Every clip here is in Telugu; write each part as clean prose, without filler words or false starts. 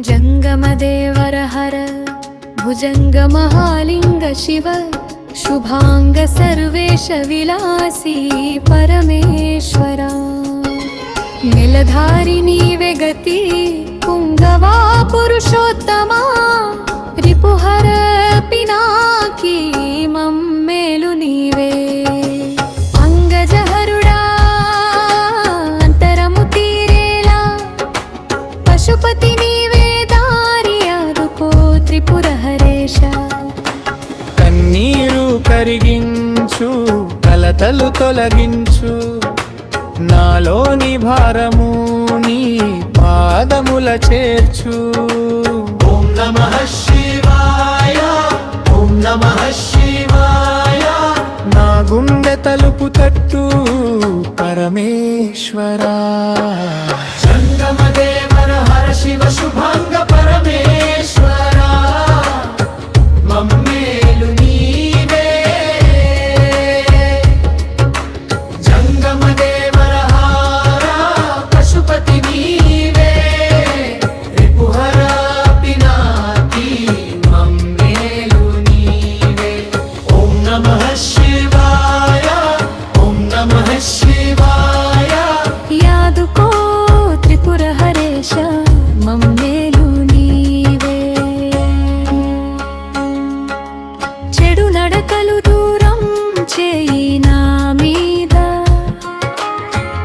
जंगमदेवर हर भुजंग महालिंग शिव शुभांग सर्वेश विलासी परमेश्वरा निलधारी नीवे गति पुंगवा पुरुषोत्तमा रिपुहर पिनाकी मम्मेलु नीवे अंगजहरुड़ा अंतरमु तीरेला पशुपति नीवे दारि आदुको त्रिपुरहरेश కన్నీరు కరిగించు కలతలు తొలగించు నాలోని భారము నీ పాదముల చేర్చు ఓం నమః శివాయ ఓం నమః శివాయ నా గుండె తలుపు తట్టు పరమేశ్వరా జంగమదేవర హర శివ శుభాంగ పరమేశ్వరా మమ్మేలు నీవే జంగమదేవర హర పశుపతి నీవే రిపుహర పినాకి మమ్మేలు నీవే ఓం నమః శివాయ ఓం నమః శివాయ యాదుకో త్రిపురహరేశ మమ్మేలు నీవే చెడు నడకలు దూరం చేయి నా మీద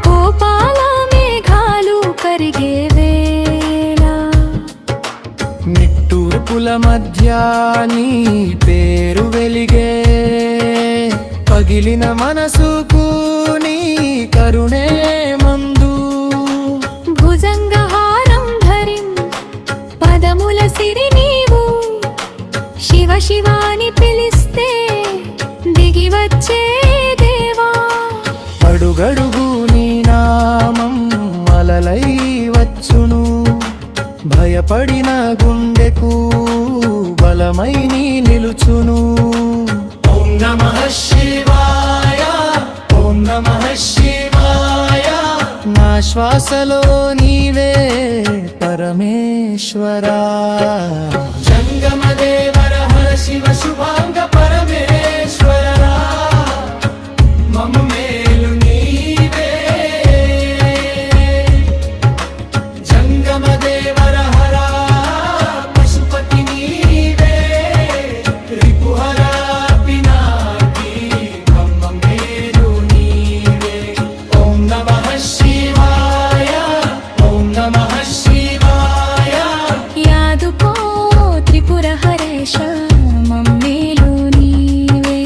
కోపాల మేఘాలు కరిగే వేళ నిట్టూర్పుల మధ్య నీ పేరు వెలిగే పగిలిన మనసుకు నీ కరుణే మందు భుజంగహారం ధరిం పదముల సిరి నీవు శివ శివాని పిలిస్తే దిగి వచ్చే దేవా అడుగడుగు నీ నామం అలలై వచ్చును భయపడిన గుండెకు బలమై నీ నిలుచును ఓం నమః శివాయ ఓం నమః శివాయ నా శ్వాసలో నీవే పరమేశ్వరా జంగమదేవర హర శివ శుభాంగ పరమేశ్వరా మమ్మేలు నీవే జంగమదేవర హర పశుపతి నీవే రిపుహర పినాకి మమ్మేలు నీవే ఓం నమః శివాయ ఓం నమః శివాయ యాదుకో త్రిపురహరేశ మమ్మేలు నీవే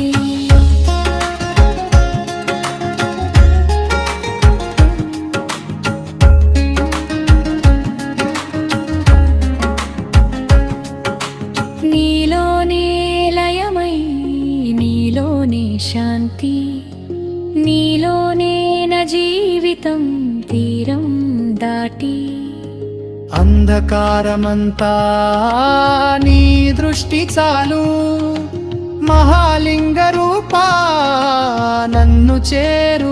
నీలోనే లయమై నీలోనే శాంతి నీలోనే నా జీవితం తీరం దాటి అంధకారమంతా నీ దృష్టి చాలు మహాలింగ రూపా నన్ను చేరు